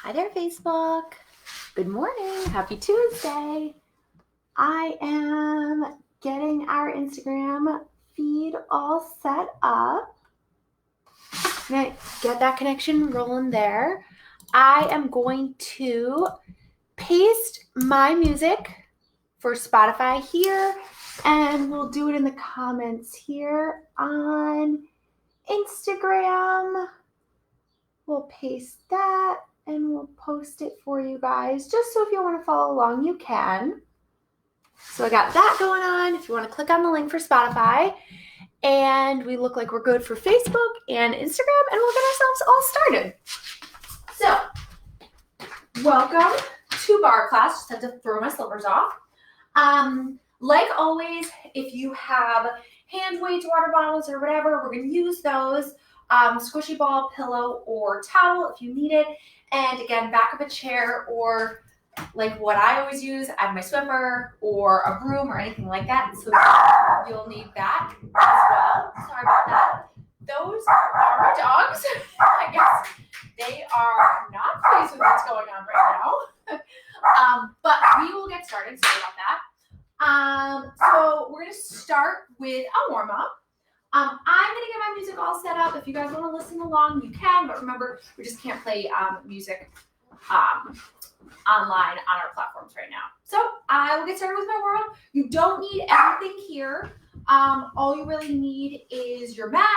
Hi there, Facebook. Good morning. Happy Tuesday. I am getting our Instagram feed all set up. I'm gonna get that connection rolling there. I am going to paste my music for Spotify here, and we'll do it in the comments here on Instagram. We'll paste that and we'll post it for you guys, just so if you want to follow along, you can. So I got that going on. If you want to click on the link for Spotify, and we look like we're good for Facebook and Instagram, and we'll get ourselves all started. So, welcome to Barre class. Just had to throw my slippers off. Like always, if you have hand weights, water bottles, or whatever, we're going to use those. Squishy ball, pillow, or towel if you need it. And again, back of a chair, or like what I always use, I have my Swiffer or a broom or anything like that. So you'll need that as well. Sorry about that. Those are my dogs. I guess they are not pleased with what's going on right now. But we will get started. Sorry about that. So we're going to start with a warm-up. I'm going to get my music all set up. If you guys want to listen along, you can. But remember, we just can't play music online on our platforms right now. So I will get started with my warm-up. You don't need everything here. All you really need is your mat,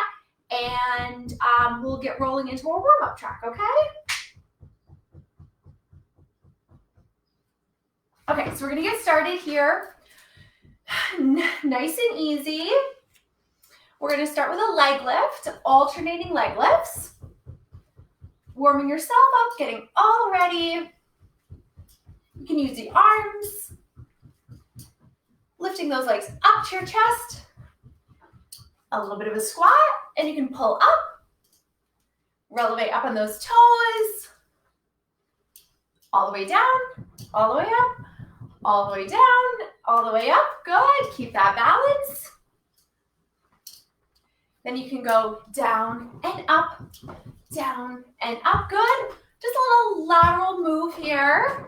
and we'll get rolling into our warm-up track, okay? Okay, so we're going to get started here. Nice and easy. We're going to start with a leg lift, alternating leg lifts. Warming yourself up, getting all ready. You can use the arms. Lifting those legs up to your chest. A little bit of a squat, and you can pull up. Relevate up on those toes. All the way down, all the way up, all the way down, all the way up. Good. Keep that balance. Then you can go down and up, down and up. Good. Just a little lateral move here.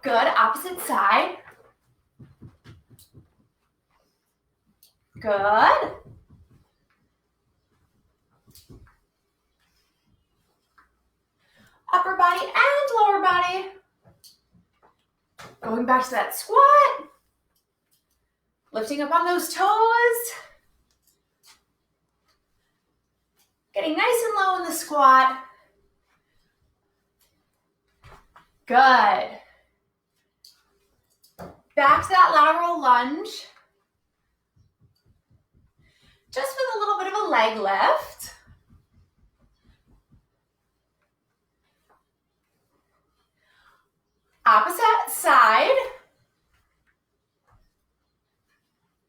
Good. Opposite side. Good. Upper body and lower body. Going back to that squat. Lifting up on those toes. Getting nice and low in the squat. Good. Back to that lateral lunge. Just with a little bit of a leg lift. Opposite side.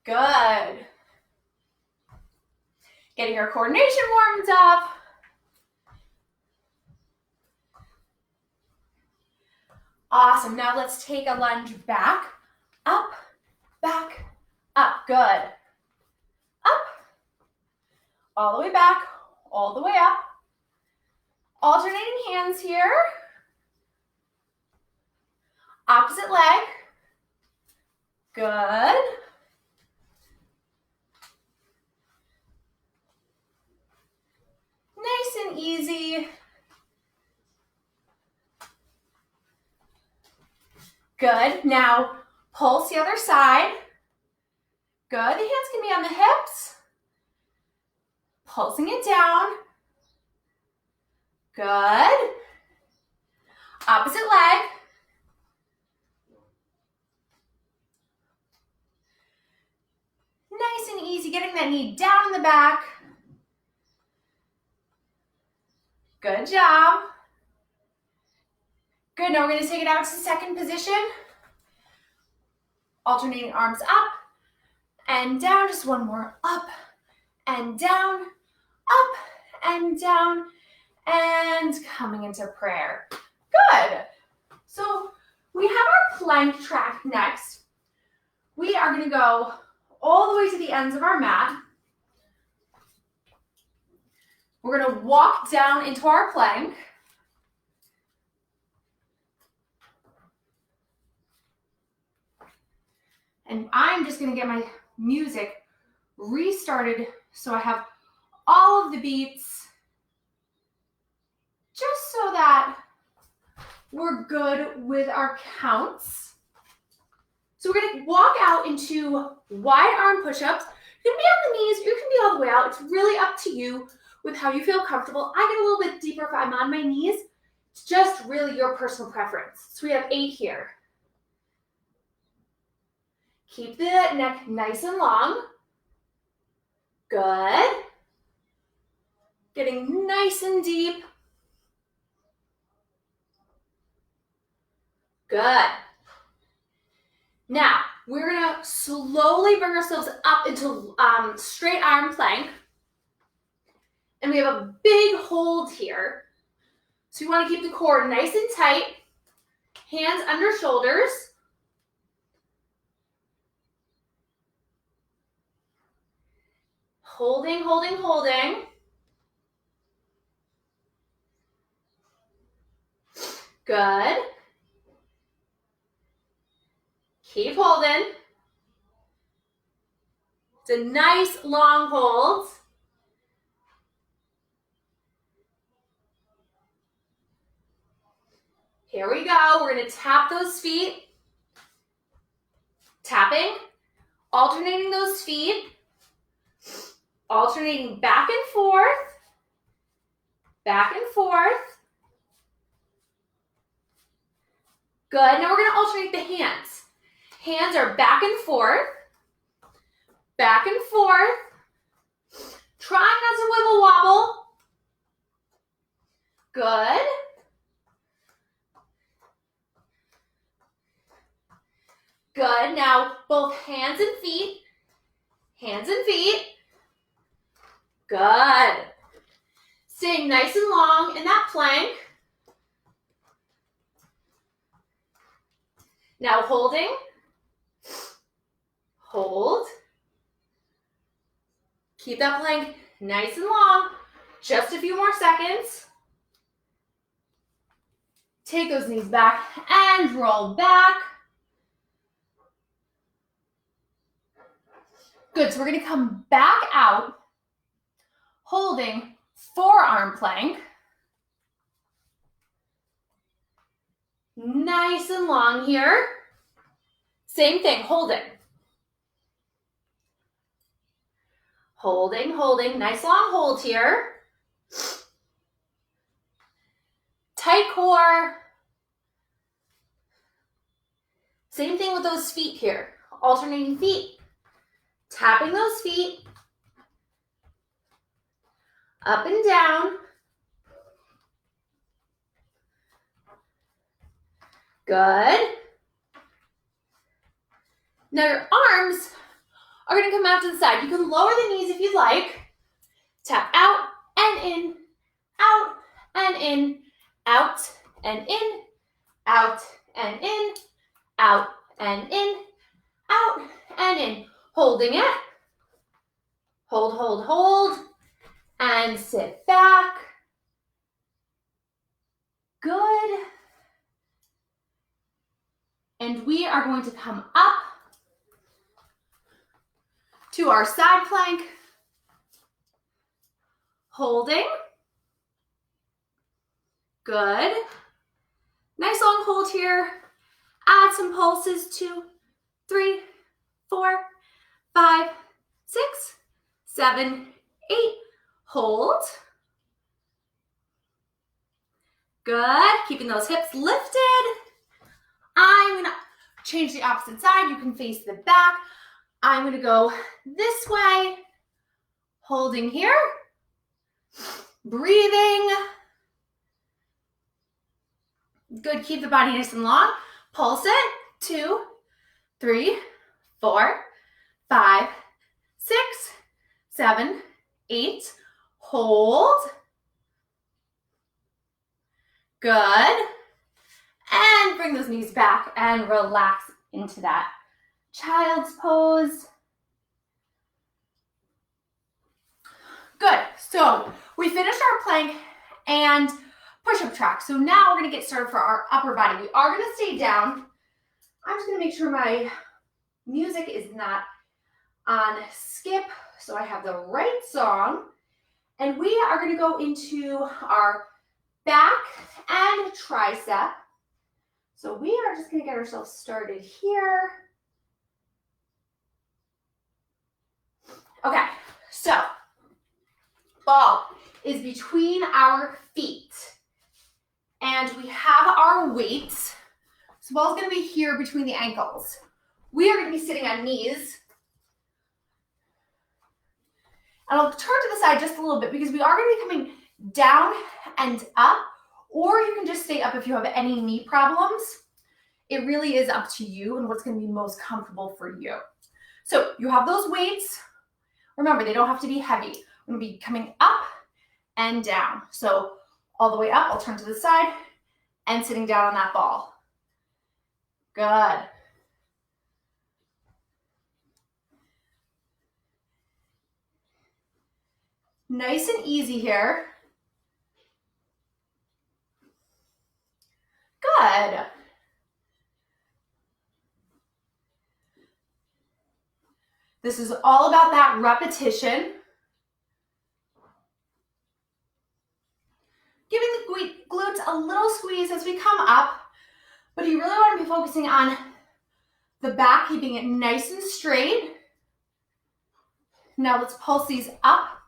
Good. Getting your coordination warmed up. Awesome. Now let's take a lunge back, up, back, up. Good. Up. All the way back, all the way up. Alternating hands here. Opposite leg. Good. Nice and easy. Good. Now pulse the other side. Good. The hands can be on the hips. Pulsing it down. Good. Opposite leg. Nice and easy, getting that knee down in the back. Good job. Good, now we're going to take it out to second position. Alternating arms up and down. Just one more. Up and down, up and down, and coming into prayer. Good. So we have our plank track next. We are going to go all the way to the ends of our mat. We're gonna walk down into our plank. And I'm just gonna get my music restarted so I have all of the beats, just so that we're good with our counts. So we're gonna walk out into wide arm push-ups. You can be on the knees, you can be all the way out. It's really up to you with how you feel comfortable. I get a little bit deeper if I'm on my knees. It's just really your personal preference. So we have 8 here. Keep the neck nice and long. Good. Getting nice and deep. Good. Now, we're gonna slowly bring ourselves up into straight arm plank. And we have a big hold here. So you wanna keep the core nice and tight. Hands under shoulders. Holding, holding, holding. Good. Keep holding. It's a nice long hold. Here we go. We're going to tap those feet. Tapping. Alternating those feet. Alternating back and forth. Back and forth. Good. Now we're going to alternate the hands. Hands are back and forth. Back and forth. Try not to wibble wobble. Good. Good. Now both hands and feet. Hands and feet. Good. Staying nice and long in that plank. Now holding. Hold. Keep that plank nice and long. Just a few more seconds. Take those knees back and roll back. Good, so we're gonna come back out, holding forearm plank. Nice and long here. Same thing, holding. Holding, holding, nice long hold here. Tight core. Same thing with those feet here. Alternating feet. Tapping those feet. Up and down. Good. Now your arms are going to come out to the side. You can lower the knees if you'd like. Tap out and in, out and in, out and in, out and in, out and in, out and in. Holding it. Hold, hold, hold. And sit back. Good. And we are going to come up to our side plank. Holding. Good. Nice long hold here. Add some pulses. 2, 3, 4, 5, 6, 7, 8. Hold. Good. Keeping those hips lifted. I'm going to change the opposite side. You can face the back. I'm going to go this way. Holding here. Breathing. Good. Keep the body nice and long. Pulse it. 2, 3, 4, 5, 6, 7, 8. Hold. Good. And bring those knees back and relax into that child's pose. Good. So we finished our plank and push-up track. So now we're gonna get started for our upper body. We are gonna stay down. I'm just gonna make sure my music is not on skip, so I have the right song. And we are gonna go into our back and tricep. So we are just gonna get ourselves started here. Okay, so ball is between our feet. And we have our weights. So ball's gonna be here between the ankles. We are gonna be sitting on knees. And I'll turn to the side just a little bit because we are gonna be coming down and up, or you can just stay up if you have any knee problems. It really is up to you and what's gonna be most comfortable for you. So you have those weights. Remember, they don't have to be heavy. I'm gonna be coming up and down. So all the way up, I'll turn to the side and sitting down on that ball. Good. Nice and easy here. Good. This is all about that repetition. Giving the glutes a little squeeze as we come up, but you really want to be focusing on the back, keeping it nice and straight. Now let's pulse these up.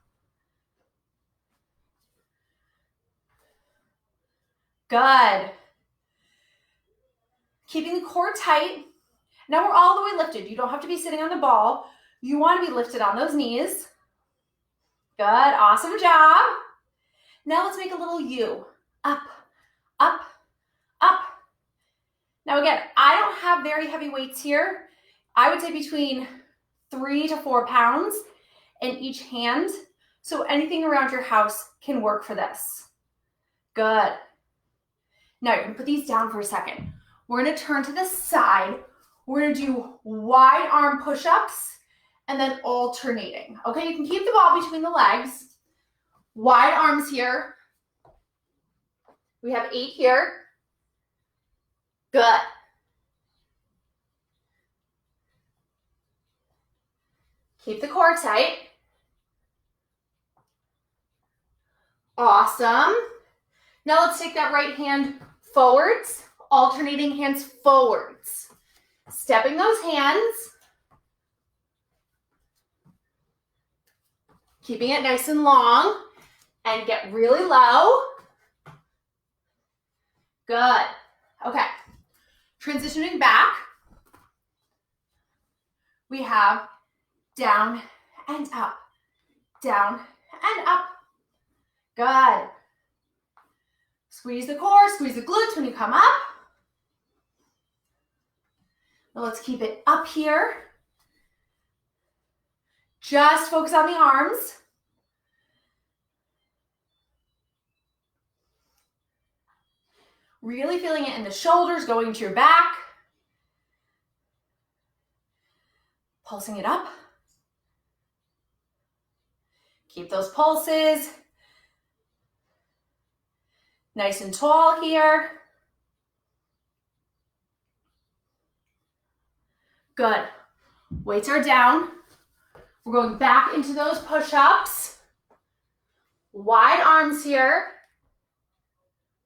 Good. Keeping the core tight. Now we're all the way lifted. You don't have to be sitting on the ball. You want to be lifted on those knees. Good, awesome job. Now let's make a little U. Up, up, up. Now again, I don't have very heavy weights here. I would say between 3 to 4 pounds in each hand. So anything around your house can work for this. Good. Now you're gonna put these down for a second. We're gonna turn to the side. We're gonna do wide arm push-ups and then alternating. Okay, you can keep the ball between the legs. Wide arms here. We have 8 here. Good. Keep the core tight. Awesome. Now let's take that right hand forwards, alternating hands forwards. Stepping those hands. Keeping it nice and long and get really low. Good. Okay. Transitioning back. We have down and up, down and up. Good. Squeeze the core, squeeze the glutes when you come up. Now let's keep it up here. Just focus on the arms. Really feeling it in the shoulders, going to your back. Pulsing it up. Keep those pulses. Nice and tall here. Good. Weights are down. We're going back into those push-ups. Wide arms here.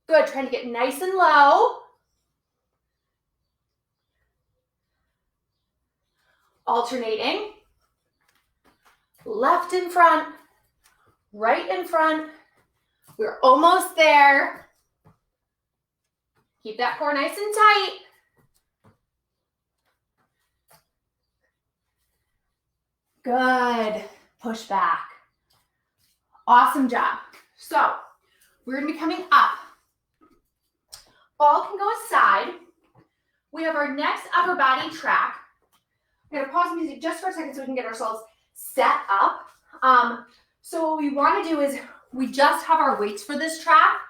Good, trying to get nice and low. Alternating. Left in front, right in front. We're almost there. Keep that core nice and tight. Good. Push back. Awesome job. So we're going to be coming up. Ball can go aside. We have our next upper body track. I'm going to pause the music just for a second so we can get ourselves set up. So what we want to do is we just have our weights for this track.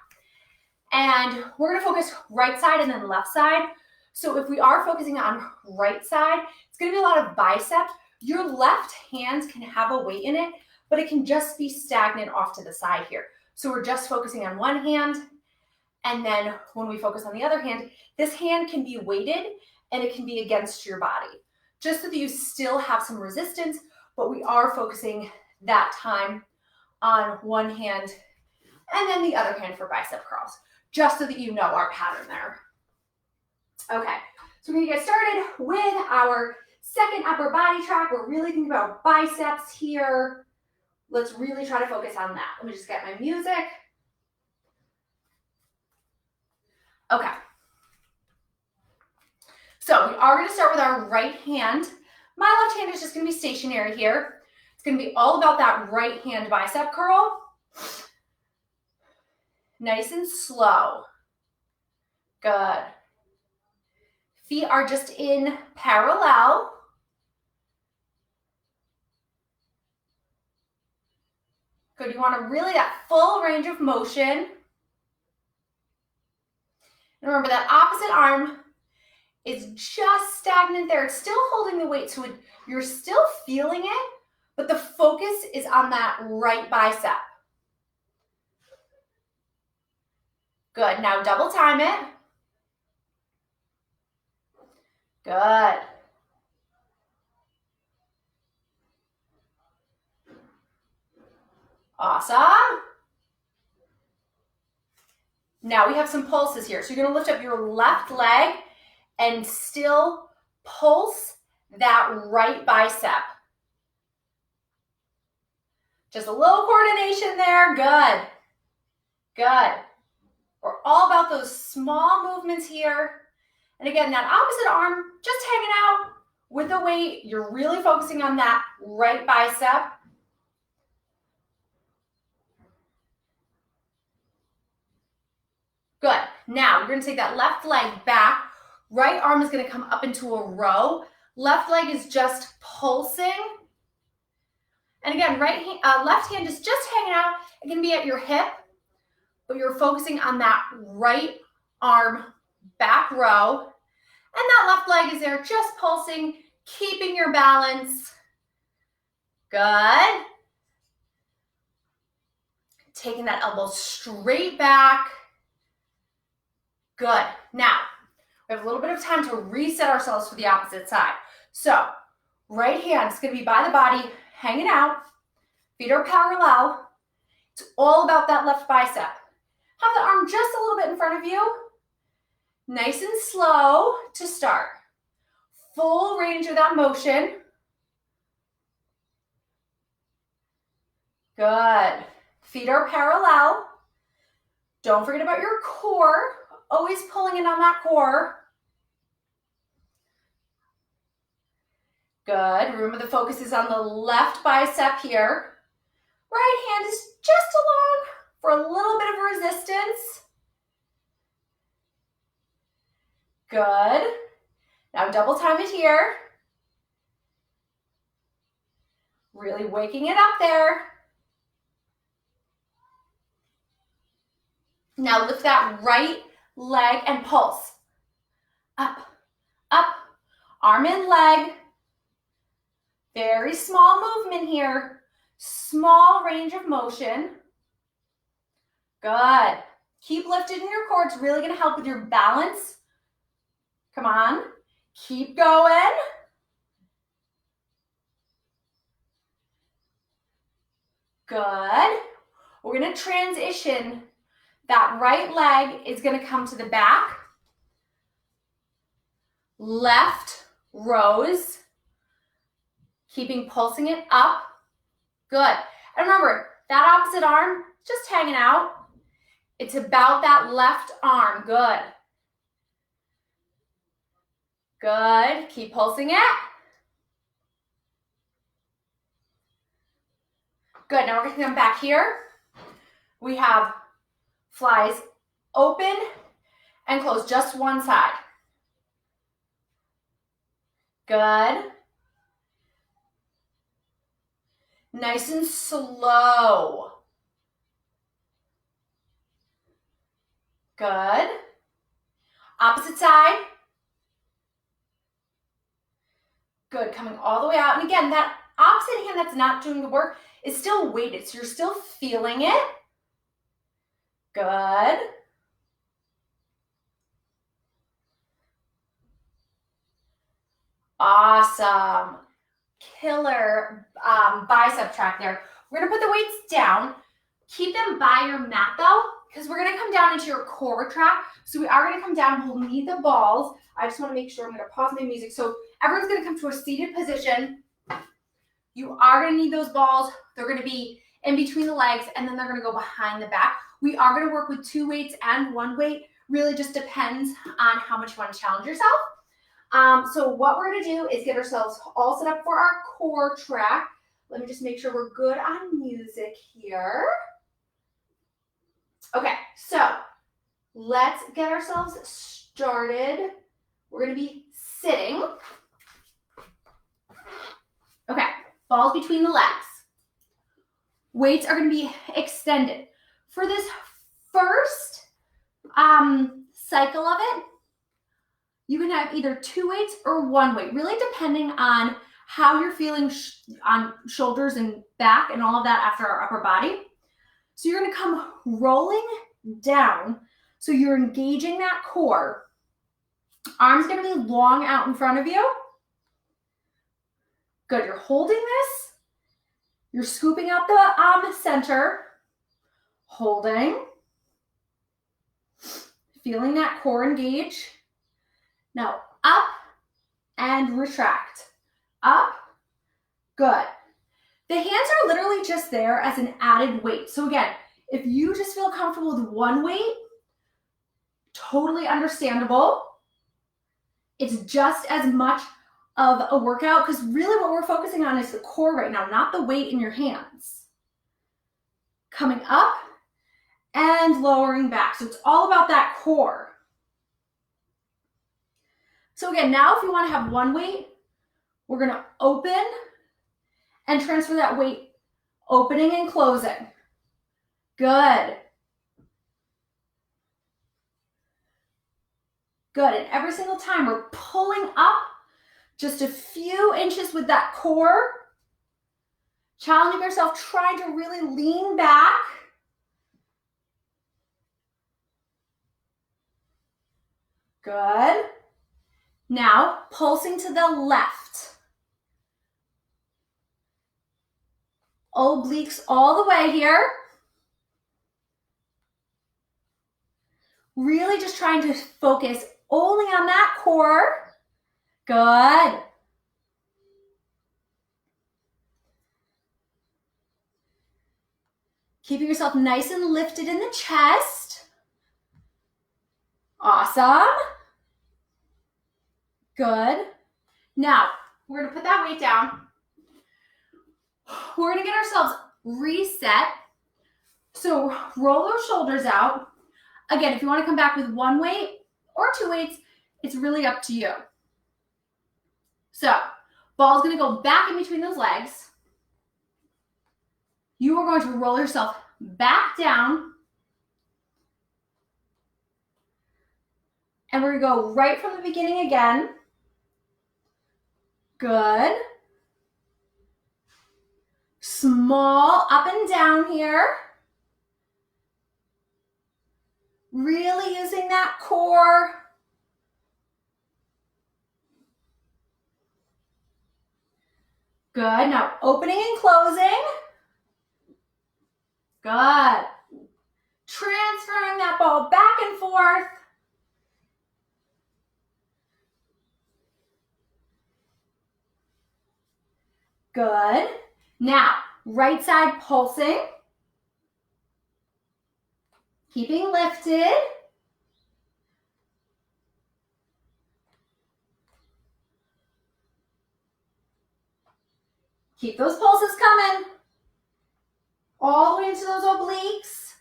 And we're going to focus right side and then left side. So if we are focusing on right side, it's going to be a lot of biceps. Your left hand can have a weight in it, but it can just be stagnant off to the side here. So we're just focusing on one hand, and then when we focus on the other hand, this hand can be weighted and it can be against your body, just so that you still have some resistance, but we are focusing that time on one hand and then the other hand for bicep curls, just so that you know our pattern there. Okay, so we're gonna get started with our second upper body track. We're really thinking about biceps here. Let's really try to focus on that. Let me just get my music. Okay. So we are going to start with our right hand. My left hand is just going to be stationary here. It's going to be all about that right hand bicep curl. Nice and slow. Good. Feet are just in parallel. Good. You want to really that full range of motion. And remember that opposite arm is just stagnant there. It's still holding the weight, so you're still feeling it, but the focus is on that right bicep. Good. Now double time it. Good. Awesome. Now we have some pulses here. So you're going to lift up your left leg and still pulse that right bicep. Just a little coordination there. Good. Good. We're all about those small movements here. And again, that opposite arm just hanging out with the weight. You're really focusing on that right bicep. Good. Now, you're going to take that left leg back. Right arm is going to come up into a row. Left leg is just pulsing. And again, left hand is just hanging out. It can be at your hip, but you're focusing on that right arm back row. And that left leg is there just pulsing, keeping your balance. Good. Taking that elbow straight back. Good. Now, we have a little bit of time to reset ourselves for the opposite side. So, right hand is going to be by the body, hanging out. Feet are parallel. It's all about that left bicep. Have the arm just a little bit in front of you. Nice and slow to start. Full range of that motion. Good. Feet are parallel. Don't forget about your core. Always pulling in on that core. Good. Remember the focus is on the left bicep here. Right hand is just along for a little bit of resistance. Good. Now double time it here. Really waking it up there. Now lift that right leg and pulse. Up, up, arm and leg. Very small movement here. Small range of motion. Good. Keep lifted in your core. It's really going to help with your balance. Come on. Keep going. Good. We're going to transition. That right leg is going to come to the back. Left rows. Keeping pulsing it up. Good. And remember, that opposite arm, just hanging out. It's about that left arm. Good. Good. Keep pulsing it. Good. Now we're going to come back here. We have flies open and close, just one side. Good. Nice and slow. Good. Opposite side. Good, coming all the way out. And again, that opposite hand that's not doing the work is still weighted, so you're still feeling it. Good. Awesome. Killer bicep track there. We're gonna put the weights down. Keep them by your mat though, because we're gonna come down into your core track. So we are gonna come down, we'll need the balls. I just wanna make sure, I'm gonna pause my music. So everyone's gonna come to a seated position. You are gonna need those balls. They're gonna be in between the legs, and then they're gonna go behind the back. We are gonna work with 2 weights and 1 weight. Really just depends on how much you wanna challenge yourself. So what we're gonna do is get ourselves all set up for our core track. Let me just make sure we're good on music here. Okay, so let's get ourselves started. We're gonna be sitting. Okay, balls between the legs. Weights are gonna be extended. For this first cycle of it, you can have either 2 weights or 1 weight, really depending on how you're feeling on shoulders and back and all of that after our upper body. So you're gonna come rolling down. So you're engaging that core. Arms gonna be long out in front of you. Good, you're holding this. You're scooping out the center. Holding. Feeling that core engage. Now up and retract. Up, good. The hands are literally just there as an added weight. So again, if you just feel comfortable with 1 weight, totally understandable. It's just as much of a workout, because really what we're focusing on is the core right now, not the weight in your hands. Coming up and lowering back. So it's all about that core. So again, now if you want to have 1 weight, we're going to open and transfer that weight, opening and closing. Good. Good, and every single time we're pulling up just a few inches with that core, challenging yourself, trying to really lean back. Good. Now, pulsing to the left. Obliques all the way here. Really just trying to focus only on that core. Good. Keeping yourself nice and lifted in the chest. Awesome. Good. Now, we're gonna put that weight down. We're gonna get ourselves reset. So roll those shoulders out. Again, if you wanna come back with 1 weight or 2 weights, it's really up to you. So, ball's gonna go back in between those legs. You are going to roll yourself back down. And we're gonna go right from the beginning again. Good. Small up and down here. Really using that core. Good, now opening and closing. Good. Transferring that ball back and forth. Good. Now, right side pulsing. Keeping lifted. Keep those pulses coming. All the way into those obliques.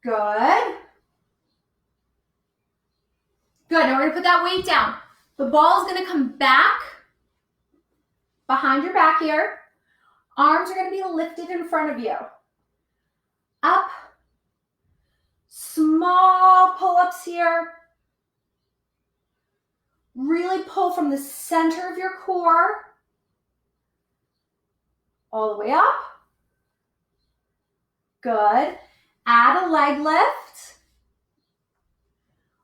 Good. Good, now we're gonna put that weight down. The ball is gonna come back behind your back here. Arms are gonna be lifted in front of you. Up. Small pull-ups here. Really pull from the center of your core. all the way up. Good. Add a leg lift.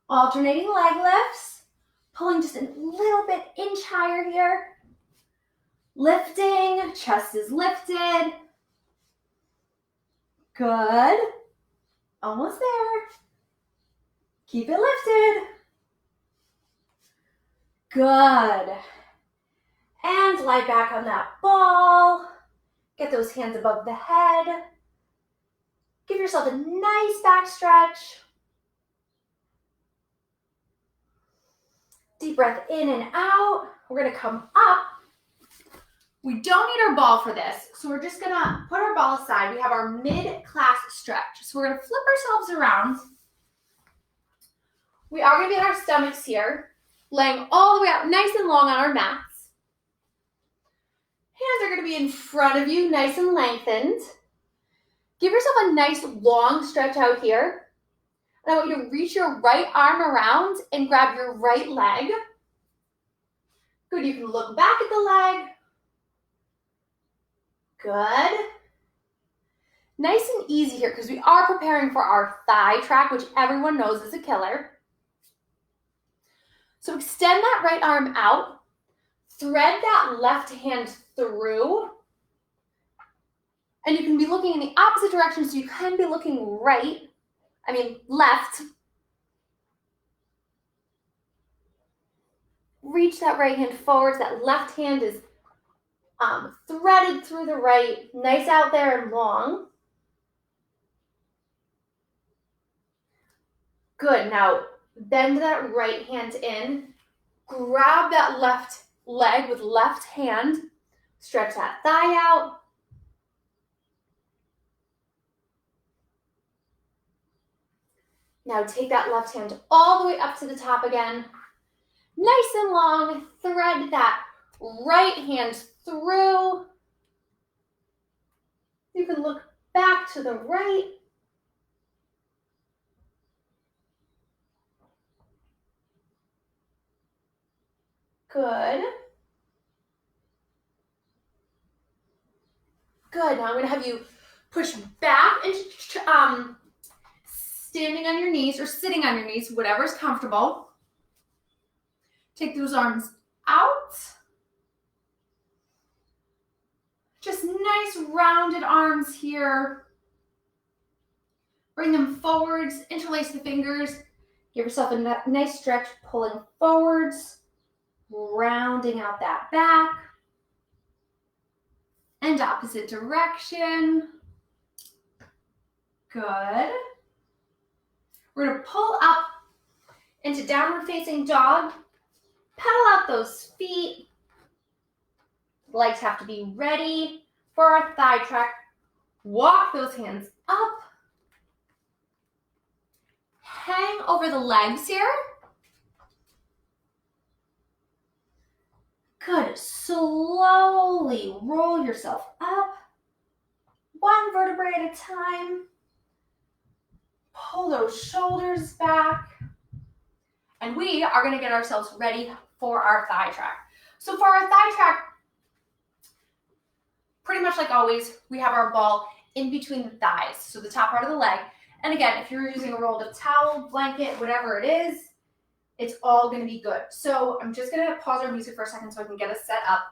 Alternating leg lifts. Pulling just a little bit inch higher here. Lifting, chest is lifted. Good. Almost there. Keep it lifted. Good. And lie back on that ball. Get those hands above the head. Give yourself a nice back stretch. Deep breath in and out. We're gonna come up. We don't need our ball for this, so we're just gonna put our ball aside. We have our mid-class stretch. So we're gonna flip ourselves around. We are gonna be on our stomachs here, laying all the way up nice and long on our mats. Hands are gonna be in front of you, nice and lengthened. Give yourself a nice long stretch out here. And I want you to reach your right arm around and grab your right leg. Good, you can look back at the leg. Good. Nice and easy here because we are preparing for our thigh track, which everyone knows is a killer. So extend that right arm out. Thread that left hand through. And you can be looking in the opposite direction, so you can be looking left. Reach that right hand forwards. That left hand is threaded through the right. Nice out there and long. Good. Now, bend that right hand in. Grab that left leg with left hand. Stretch that thigh out. Now take that left hand all the way up to the top again. Nice and long. Thread that right hand through. You can look back to the right. Good. Good. Now I'm going to have you push back into standing on your knees or sitting on your knees, whatever is comfortable. Take those arms out. Just nice rounded arms here. Bring them forwards, interlace the fingers. Give yourself a nice stretch, pulling forwards, rounding out that back. And opposite direction. Good. We're going to pull up into downward facing dog. Pedal out those feet. Legs have to be ready for our thigh track. Walk those hands up. Hang over the legs here. Good. Slowly roll yourself up. One vertebrae at a time. Pull those shoulders back. And we are going to get ourselves ready for our thigh track. So for our thigh track, pretty much like always, we have our ball in between the thighs, so the top part of the leg. And again, if you're using a rolled up towel, blanket, whatever it is, it's all going to be good. So I'm just going to pause our music for a second so I can get us set up.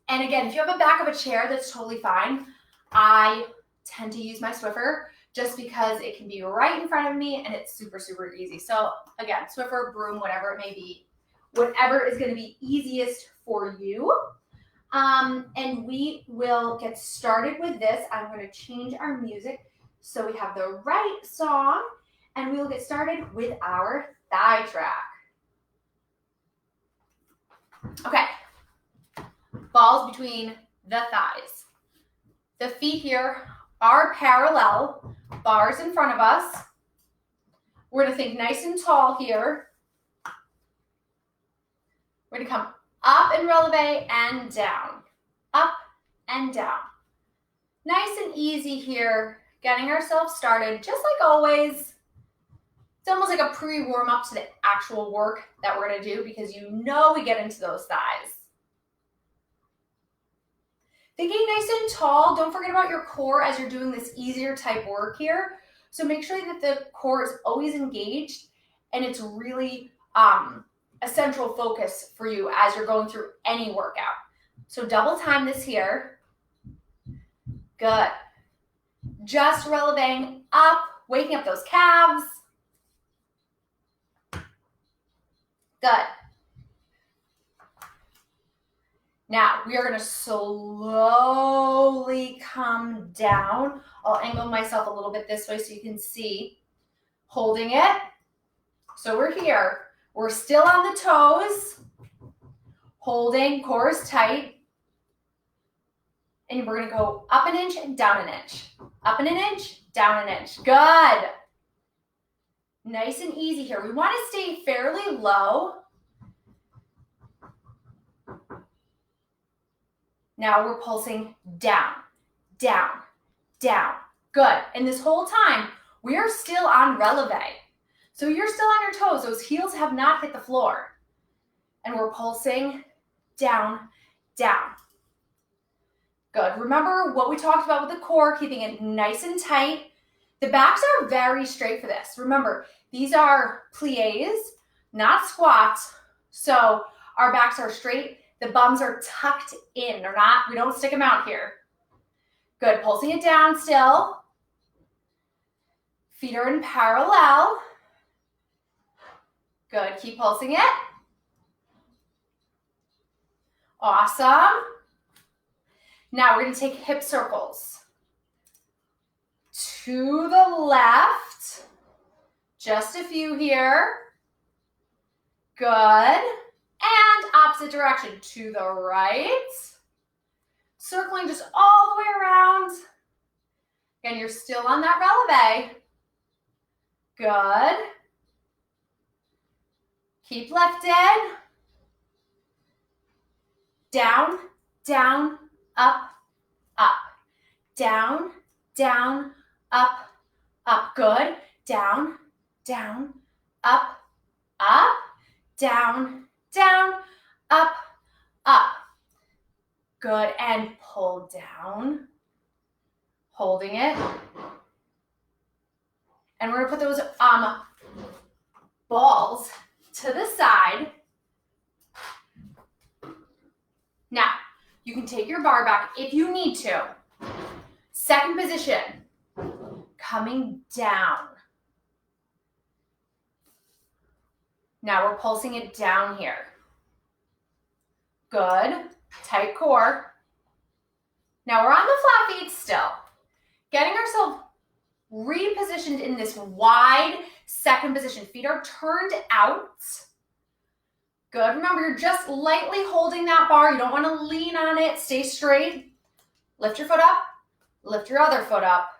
And again, if you have a back of a chair, that's totally fine. I tend to use my Swiffer just because it can be right in front of me and it's super, super easy. So again, Swiffer, broom, whatever it may be, whatever is going to be easiest for you. And we will get started with this. I'm going to change our music so we have the right song, and we will get started with our thigh track. Okay, balls between the thighs. The feet here are parallel, bars in front of us. We're going to think nice and tall here. We're going to come up and releve and down, up and down. Nice and easy here, getting ourselves started, just like always. It's almost like a pre-warm-up to the actual work that we're going to do because you know we get into those thighs. Thinking nice and tall. Don't forget about your core as you're doing this easier type work here. So make sure that the core is always engaged and it's really a central focus for you as you're going through any workout. So double time this here. Good. Just relevating up, waking up those calves. Good. Now, we are going to slowly come down. I'll angle myself a little bit this way so you can see. Holding it. So we're here. We're still on the toes. Holding, core is tight. And we're going to go up an inch and down an inch. Up an inch, down an inch. Good. Nice and easy here. We want to stay fairly low. Now we're pulsing down, down, down. Good. And this whole time, we are still on releve. So you're still on your toes. Those heels have not hit the floor. And we're pulsing down, down. Good. Remember what we talked about with the core, keeping it nice and tight. The backs are very straight for this. Remember, these are pliés, not squats. So our backs are straight. The bums are tucked in. They're not, we don't stick them out here. Good. Pulsing it down still. Feet are in parallel. Good. Keep pulsing it. Awesome. Now we're going to take hip circles. To the left. Just a few here. Good. And opposite direction to the right. Circling just all the way around. Again, you're still on that releve. Good. Keep lifted. Down, down, up, up. Down, down, up, up. Good. Down, down, up, up. Down, down, up, up. Good. And pull down. Holding it. And we're going to put those balls to the side. Now, you can take your bar back if you need to. Second position. Coming down. Now we're pulsing it down here. Good. Tight core. Now we're on the flat feet still. Getting ourselves repositioned in this wide second position. Feet are turned out. Good. Remember, you're just lightly holding that bar. You don't want to lean on it. Stay straight. Lift your foot up. Lift your other foot up.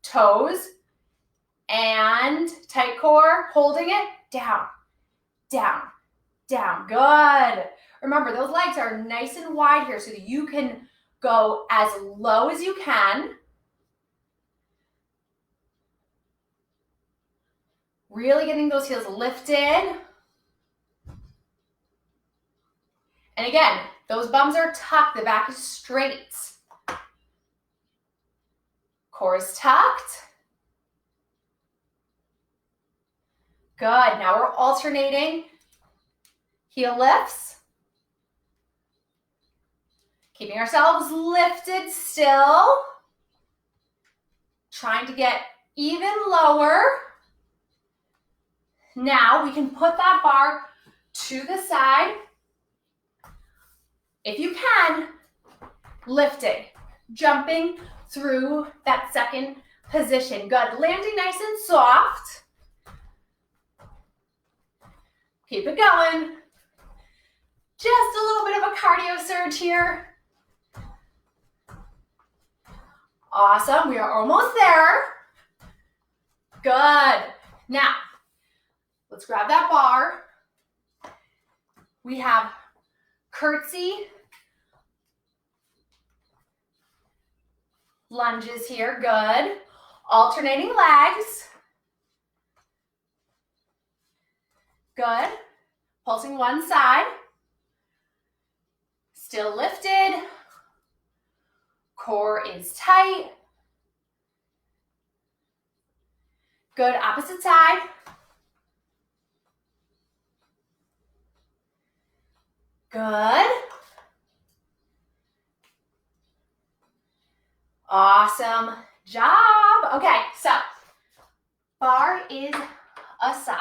Toes. And tight core. Holding it. Down. Down. Down. Good. Remember, those legs are nice and wide here so that you can go as low as you can. Really getting those heels lifted. And again, those bums are tucked. The back is straight. Core is tucked. Good. Now we're alternating. Heel lifts. Keeping ourselves lifted still. Trying to get even lower. Now we can put that bar to the side. If you can, lifting, jumping through that second position. Good. Landing nice and soft. Keep it going. Just a little bit of a cardio surge here. Awesome. We are almost there. Good. Now, let's grab that bar. We have curtsy lunges here. Good. Alternating legs. Good. Pulsing one side. Still lifted. Core is tight. Good, opposite side. Good. Awesome job. Okay, so bar is aside.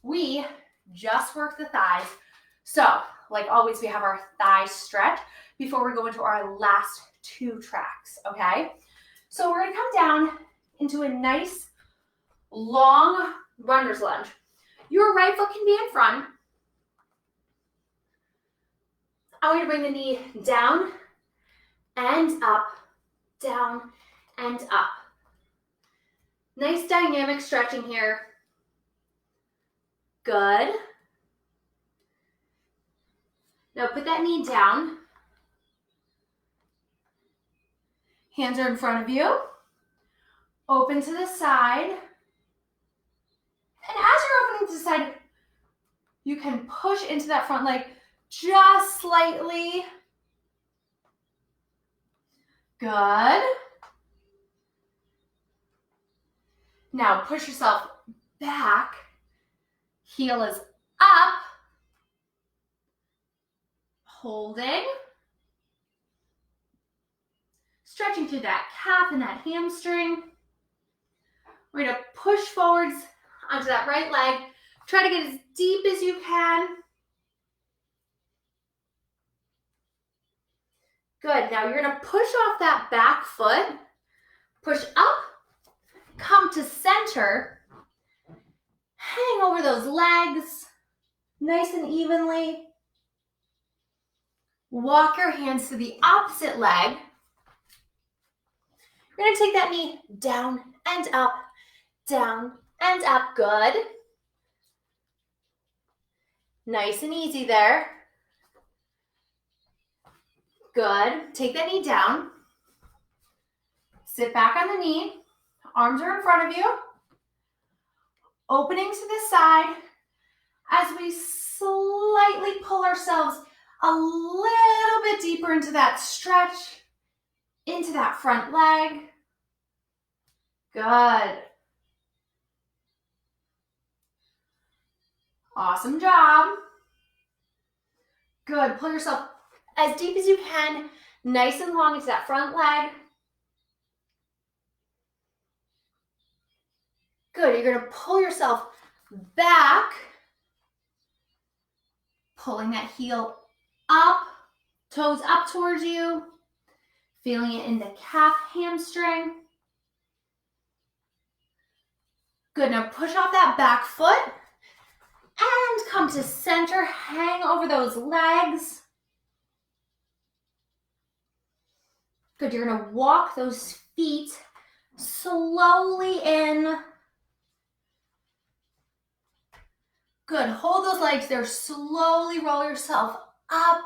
We just worked the thighs. So, like always, we have our thigh stretch before we go into our last two tracks, okay? So we're gonna come down into a nice long runner's lunge. Your right foot can be in front. I want you to bring the knee down and up, down and up. Nice dynamic stretching here. Good. Now put that knee down. Hands are in front of you. Open to the side. And as you're opening to the side, you can push into that front leg just slightly. Good. Now push yourself back. Heel is up. Holding. Stretching through that calf and that hamstring. We're going to push forwards onto that right leg. Try to get as deep as you can. Good. Now you're going to push off that back foot. Push up. Come to center. Hang over those legs. Nice and evenly. Walk your hands to the opposite leg. You're going to take that knee down and up, down and up. Good. Nice and easy there. Good. Take that knee down. Sit back on the knee. Arms are in front of you. Opening to the side as we slightly pull ourselves a little bit deeper into that stretch, into that front leg. Good. Awesome job. Good. Pull yourself as deep as you can, nice and long into that front leg. Good. You're going to pull yourself back, pulling that heel up, toes up towards you, feeling it in the calf, hamstring. Good. Now push off that back foot and come to center. Hang over those legs. Good. You're going to walk those feet slowly in. Good. Hold those legs there. Slowly roll yourself up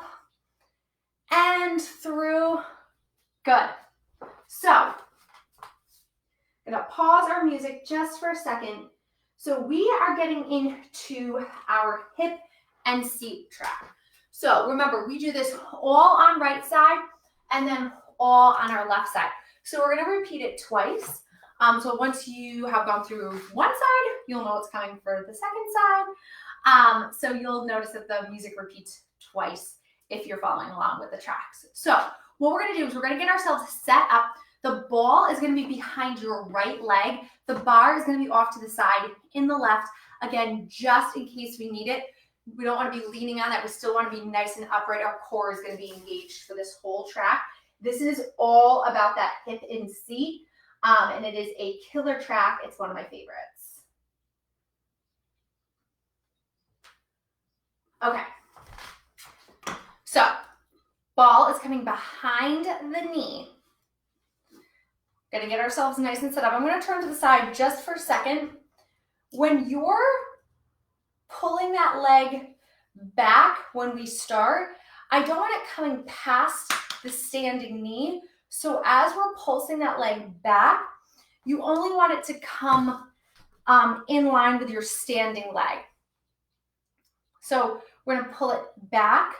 and through. Good. So, I'm going to pause our music just for a second. So we are getting into our hip and seat track. So remember, we do this all on right side and then all on our left side. So we're going to repeat it twice. So once you have gone through one side, you'll know what's coming for the second side. So you'll notice that the music repeats twice if you're following along with the tracks. So what we're going to do is we're going to get ourselves set up. The ball is going to be behind your right leg. The bar is going to be off to the side in the left. Again, just in case we need it. We don't want to be leaning on that. We still want to be nice and upright. Our core is going to be engaged for this whole track. This is all about that hip and seat. And it is a killer track. It's one of my favorites. Okay. So, ball is coming behind the knee. Gonna get ourselves nice and set up. I'm gonna turn to the side just for a second. When you're pulling that leg back when we start, I don't want it coming past the standing knee. So as we're pulsing that leg back, you only want it to come in line with your standing leg. So we're gonna pull it back,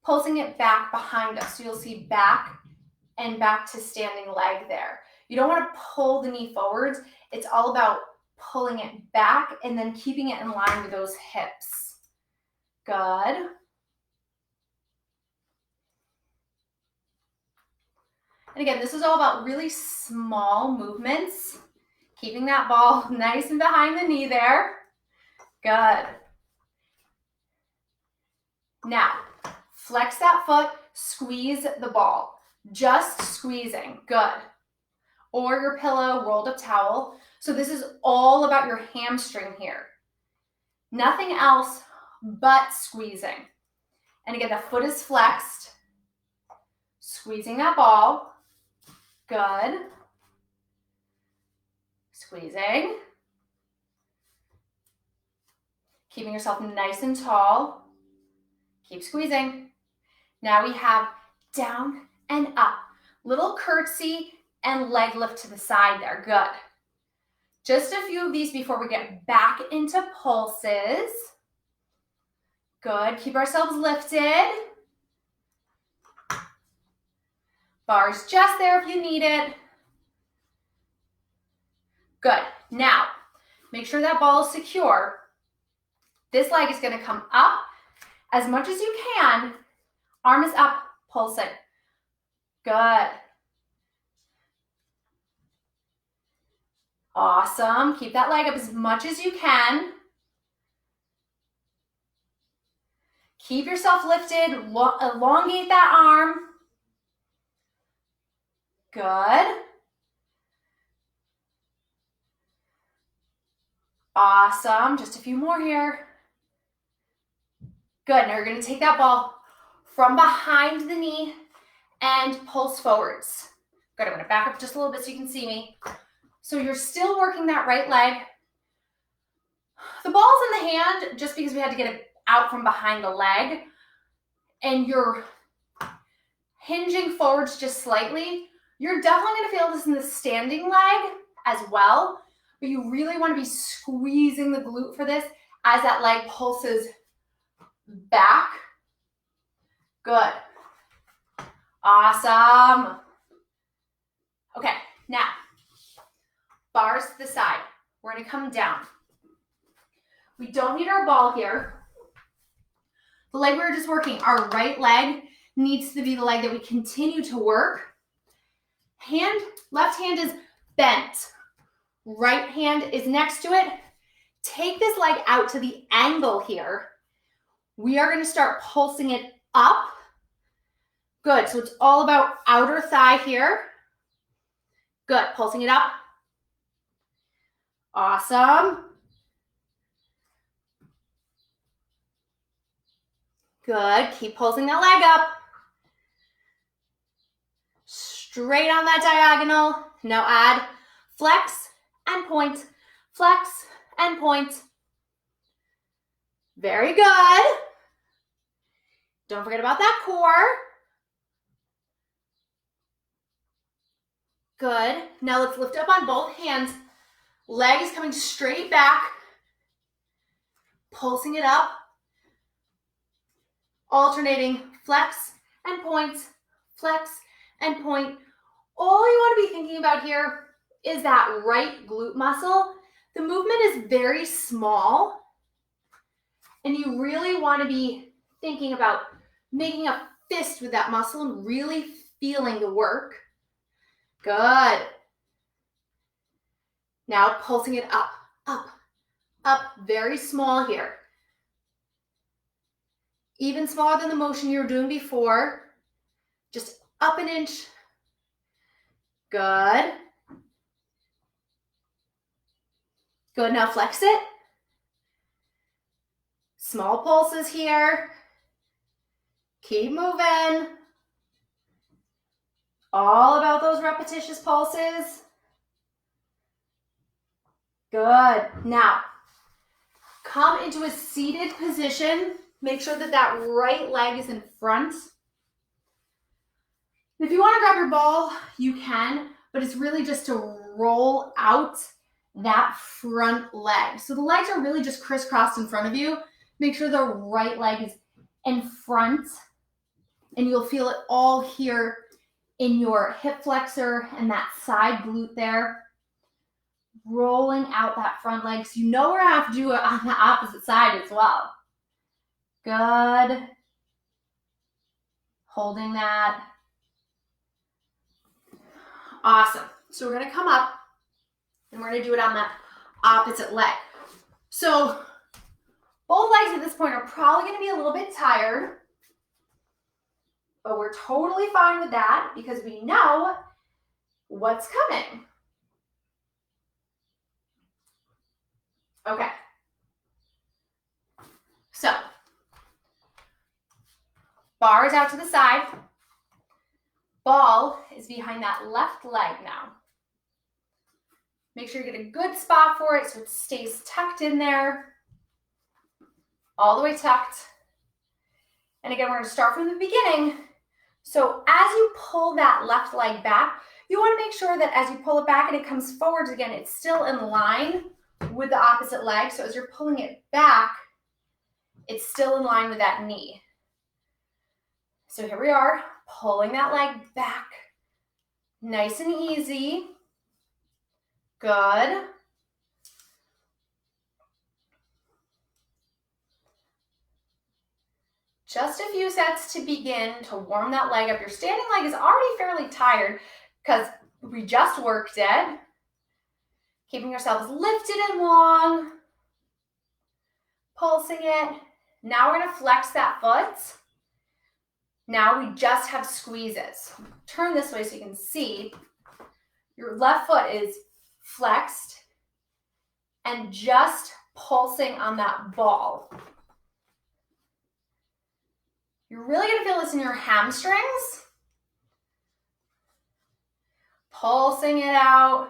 pulsing it back behind us. So you'll see back and back to standing leg there. You don't want to pull the knee forwards. It's all about pulling it back and then keeping it in line with those hips. Good. And again, this is all about really small movements, keeping that ball nice and behind the knee there. Good. Now, flex that foot, squeeze the ball. Just squeezing. Good. Or your pillow, rolled up towel. So this is all about your hamstring here. Nothing else but squeezing. And again, the foot is flexed. Squeezing that ball. Good. Squeezing. Keeping yourself nice and tall. Keep squeezing. Now we have down and up. Little curtsy and leg lift to the side there. Good. Just a few of these before we get back into pulses. Good. Keep ourselves lifted. Bar's just there if you need it. Good. Now, make sure that ball is secure. This leg is going to come up as much as you can. Arm is up, pulsing. Good. Awesome. Keep that leg up as much as you can. Keep yourself lifted. Elongate that arm. Good. Awesome. Just a few more here. Good. Now you're going to take that ball from behind the knee and pulse forwards. Good. I'm going to back up just a little bit so you can see me. So you're still working that right leg. The ball's in the hand just because we had to get it out from behind the leg. And you're hinging forwards just slightly. You're definitely going to feel this in the standing leg as well. But you really want to be squeezing the glute for this as that leg pulses back. Good. Awesome. Okay, now, bars to the side. We're going to come down. We don't need our ball here. The leg we were just working, our right leg needs to be the leg that we continue to work. Left hand is bent. Right hand is next to it. Take this leg out to the angle here. We are going to start pulsing it up. Good. So it's all about outer thigh here. Good. Pulsing it up. Awesome. Good. Keep pulsing that leg up. Straight on that diagonal. Now add flex and point. Flex and point. Very good. Don't forget about that core. Good. Now let's lift up on both hands. Leg is coming straight back. Pulsing it up. Alternating flex and point, flex and point. All you want to be thinking about here is that right glute muscle. The movement is very small, and you really want to be thinking about making a fist with that muscle and really feeling the work. Good. Now pulsing it up, up, up. Very small here. Even smaller than the motion you were doing before. Just up an inch. Good. Good, now flex it. Small pulses here. Keep moving. All about those repetitious pulses. Good. Now, come into a seated position. Make sure that that right leg is in front. If you want to grab your ball, you can, but it's really just to roll out that front leg. So the legs are really just crisscrossed in front of you. Make sure the right leg is in front, and you'll feel it all here in your hip flexor and that side glute there. Rolling out that front leg. So you know we're gonna have to do it on the opposite side as well. Good. Holding that. Awesome. So we're gonna come up and we're gonna do it on that opposite leg. So both legs at this point are probably gonna be a little bit tired, but we're totally fine with that because we know what's coming. Okay. So, bar is out to the side. Ball is behind that left leg now. Make sure you get a good spot for it so it stays tucked in there. All the way tucked. And again, we're going to start from the beginning. So as you pull that left leg back, you want to make sure that as you pull it back and it comes forwards again, it's still in line with the opposite leg. So as you're pulling it back, it's still in line with that knee. So here we are, pulling that leg back. Nice and easy. Good. Just a few sets to begin to warm that leg up. Your standing leg is already fairly tired because we just worked it. Keeping yourselves lifted and long. Pulsing it. Now we're going to flex that foot. Now we just have squeezes. Turn this way so you can see. Your left foot is flexed and just pulsing on that ball. You're really going to feel this in your hamstrings. Pulsing it out.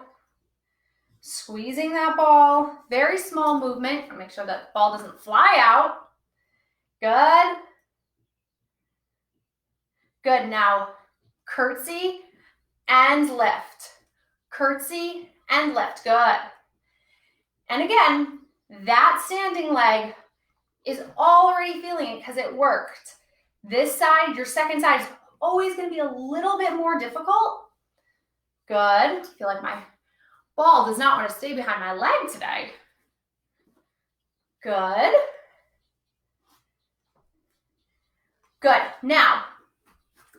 Squeezing that ball. Very small movement. Make sure that ball doesn't fly out. Good. Good. Now, curtsy and lift. Curtsy and lift. Good. And again, that standing leg is already feeling it because it worked. This side, your second side, is always going to be a little bit more difficult. Good. I feel like my ball does not want to stay behind my leg today. Good. Good. Now,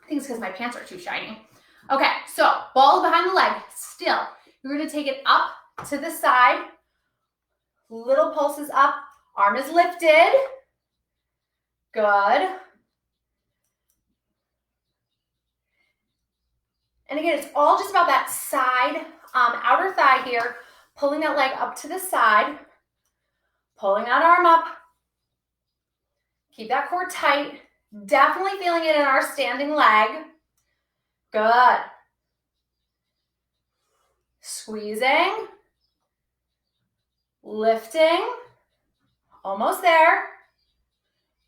I think it's because my pants are too shiny. Okay, so ball behind the leg. Still, you're going to take it up to the side. Little pulses up. Arm is lifted. Good. And again, it's all just about that side, outer thigh here, pulling that leg up to the side, pulling that arm up. Keep that core tight. Definitely feeling it in our standing leg. Good. Squeezing. Lifting. Almost there.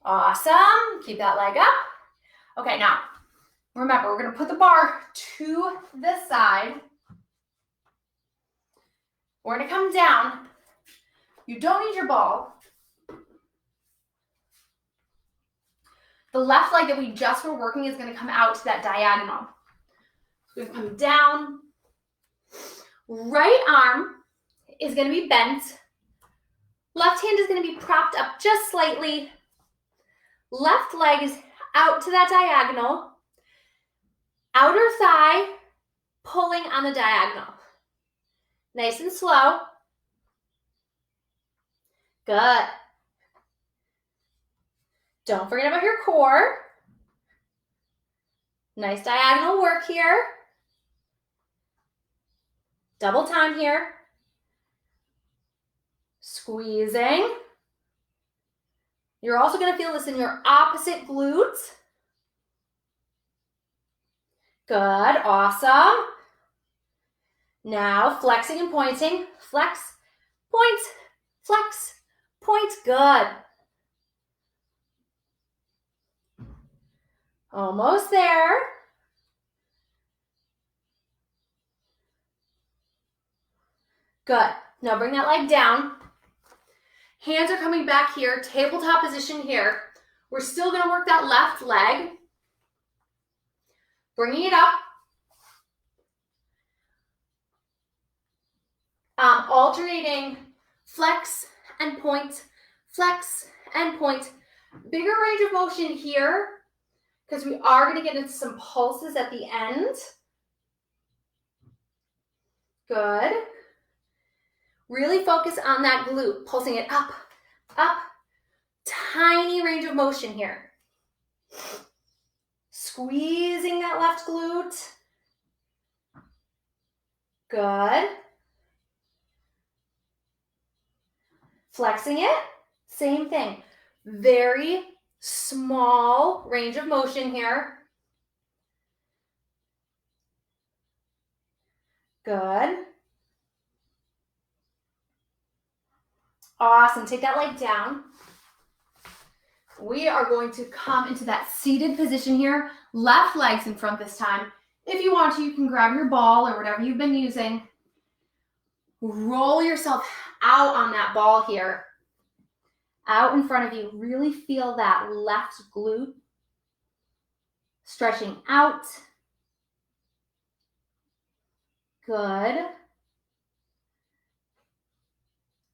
Awesome. Keep that leg up. Okay, now, remember, we're going to put the bar to the side. We're going to come down. You don't need your ball. The left leg that we just were working is going to come out to that diagonal. We're going to come down. Right arm is going to be bent. Left hand is going to be propped up just slightly. Left leg is out to that diagonal. Outer thigh pulling on the diagonal. Nice and slow. Good. Don't forget about your core. Nice diagonal work here. Double time here. Squeezing. You're also going to feel this in your opposite glutes. Good, awesome. Now flexing and pointing. Flex, point, flex, point. Good. Almost there. Good. Now bring that leg down. Hands are coming back here. Tabletop position here. We're still going to work that left leg. Bringing it up. alternating flex and point, flex and point. Bigger range of motion here because we are going to get into some pulses at the end. Good. Really focus on that glute, pulsing it up, up. Tiny range of motion here. Squeezing that left glute. Good. Flexing it, same thing. Very small range of motion here. Good. Awesome. Take that leg down. We are going to come into that seated position here. Left leg's in front this time. If you want to, you can grab your ball or whatever you've been using. Roll yourself out on that ball here. Out in front of you. Really feel that left glute stretching out. Good.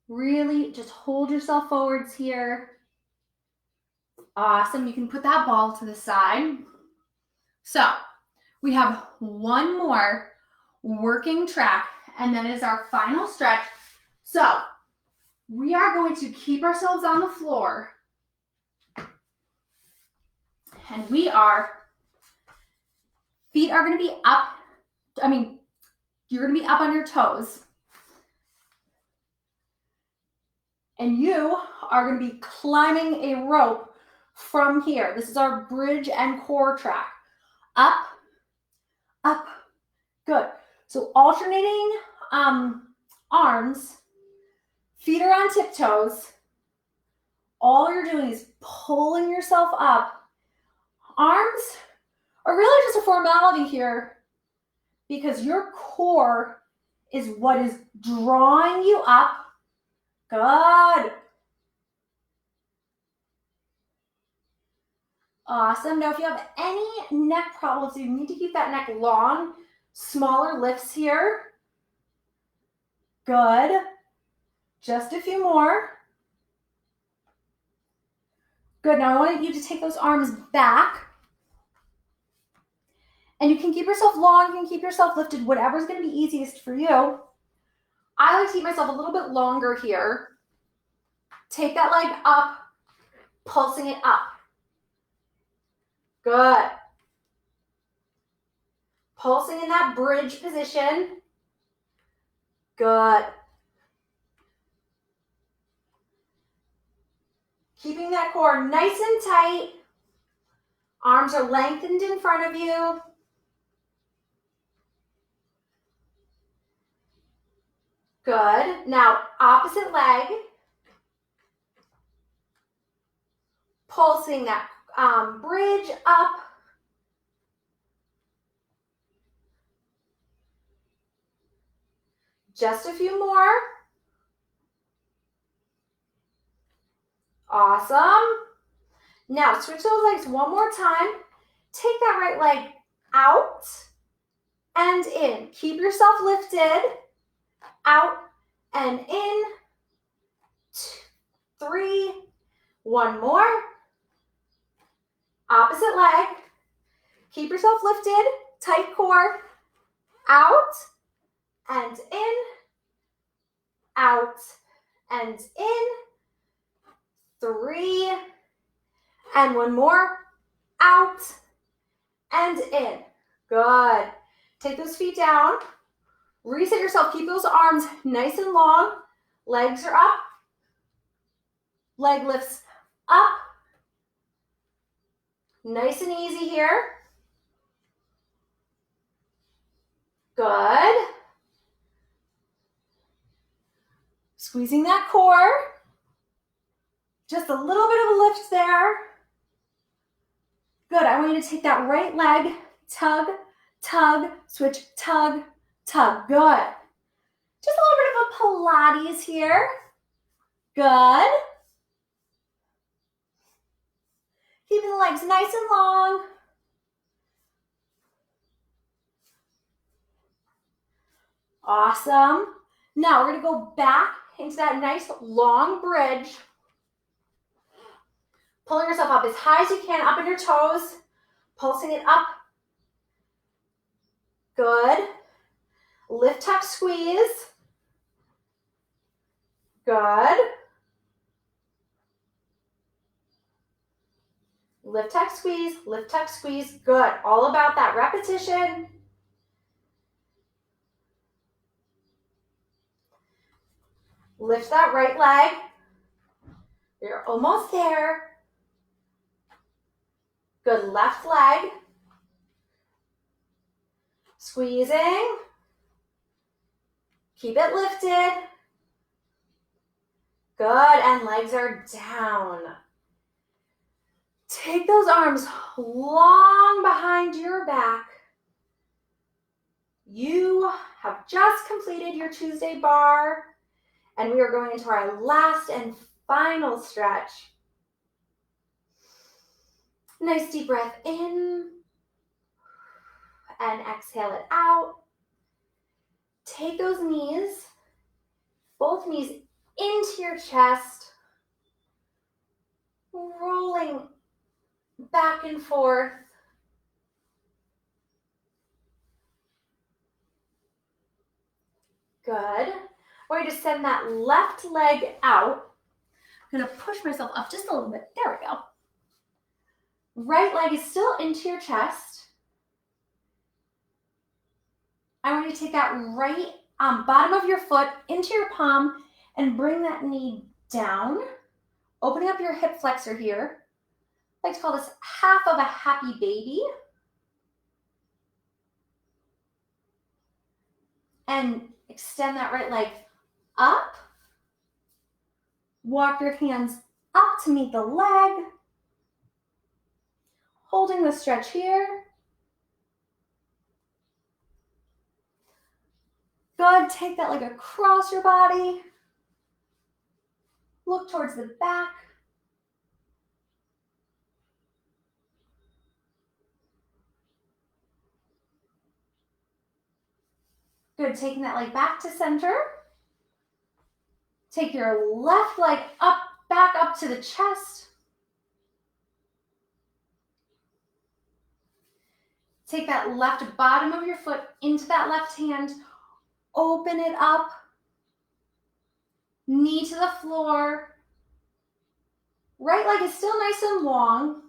Really just hold yourself forwards here. Awesome. You can put that ball to the side. So we have one more working track, and then is our final stretch. So we are going to keep ourselves on the floor, and feet are going to be up. You're going to be up on your toes. And you are going to be climbing a rope from here. This is our bridge and core track. Up, up, good. So alternating arms, feet are on tiptoes. All you're doing is pulling yourself up. Arms are really just a formality here because your core is what is drawing you up. Good. Awesome. Now, if you have any neck problems, you need to keep that neck long, smaller lifts here. Good. Just a few more. Good. Now, I want you to take those arms back. And you can keep yourself long, you can keep yourself lifted, whatever's going to be easiest for you. I like to keep myself a little bit longer here. Take that leg up, pulsing it up. Good. Pulsing in that bridge position. Good. Keeping that core nice and tight. Arms are lengthened in front of you. Good. Now, opposite leg. Pulsing that bridge up. Just a few more. Awesome. Now, switch those legs one more time. Take that right leg out and in. Keep yourself lifted. Out and in. 2, 3. One more. Opposite leg. Keep yourself lifted. Tight core. Out and in. Out and in. 3. And one more. Out and in. Good. Take those feet down. Reset yourself. Keep those arms nice and long. Legs are up. Leg lifts up. Nice and easy here. Good. Squeezing that core. Just a little bit of a lift there. Good. I want you to take that right leg, tug, tug, switch, tug, tug. Good. Just a little bit of a Pilates here. Good. Keeping the legs nice and long. Awesome. Now we're gonna go back into that nice long bridge. Pulling yourself up as high as you can, up on your toes, pulsing it up. Good. Lift, tuck, squeeze. Good. Lift, tuck, squeeze, lift, tuck, squeeze. Good. All about that repetition. Lift that right leg. You're almost there. Good. Left leg. Squeezing. Keep it lifted. Good. And legs are down. Take those arms long behind your back. You have just completed your Tuesday bar, and we are going into our last and final stretch. Nice deep breath in, and exhale it out. Take those knees, both knees into your chest, rolling back and forth. Good. We're going to send that left leg out. I'm going to push myself up just a little bit. There we go. Right leg is still into your chest. I want you to take that right bottom of your foot into your palm and bring that knee down, opening up your hip flexor here. I like to call this half of a happy baby. And extend that right leg up. Walk your hands up to meet the leg. Holding the stretch here. Good. Take that leg across your body. Look towards the back. Good. Taking that leg back to center. Take your left leg up, back up to the chest. Take that left bottom of your foot into that left hand. Open it up. Knee to the floor. Right leg is still nice and long.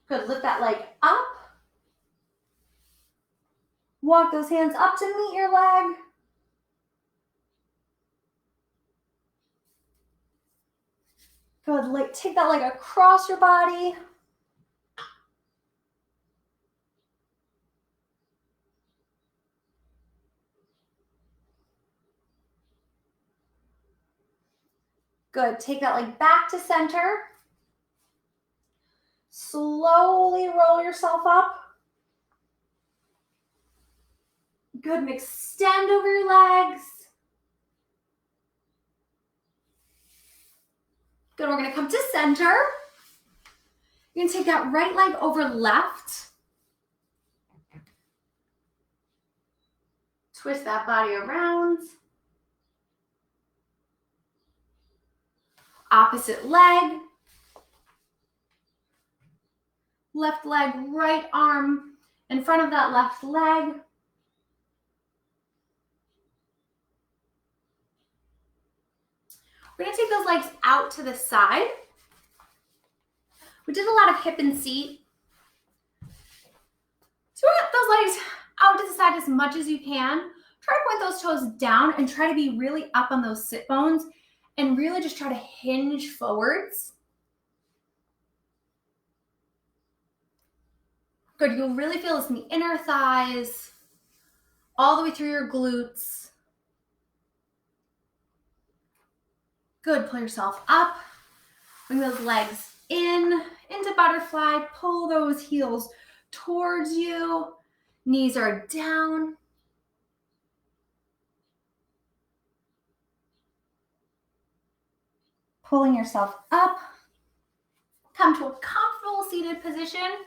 Good. Lift that leg up. Walk those hands up to meet your leg. Good. Take that leg across your body. Good. Take that leg back to center. Slowly roll yourself up. Good. And extend over your legs. Good. We're going to come to center. You're going to take that right leg over left. Twist that body around. Opposite leg. Left leg, right arm in front of that left leg. We're going to take those legs out to the side. We did a lot of hip and seat. So we're going to those legs out to the side as much as you can. Try to point those toes down and try to be really up on those sit bones and really just try to hinge forwards. Good, you'll really feel this in the inner thighs, all the way through your glutes. Good, pull yourself up. Bring those legs in, into butterfly. Pull those heels towards you. Knees are down. Pulling yourself up. Come to a comfortable seated position.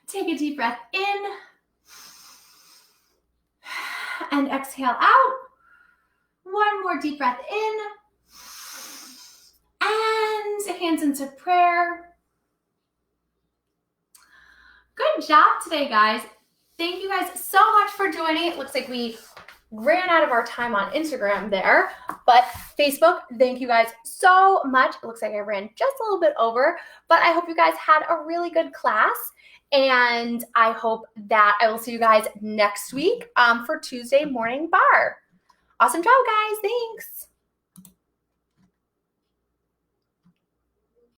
Take a deep breath in. And exhale out. One more deep breath in. And hands into prayer. Good job today, guys. Thank you guys so much for joining. It looks like we ran out of our time on Instagram there, but Facebook, thank you guys so much. It looks like I ran just a little bit over, but I hope you guys had a really good class, and I hope that I will see you guys next week for Tuesday morning barre. Awesome job, guys. Thanks.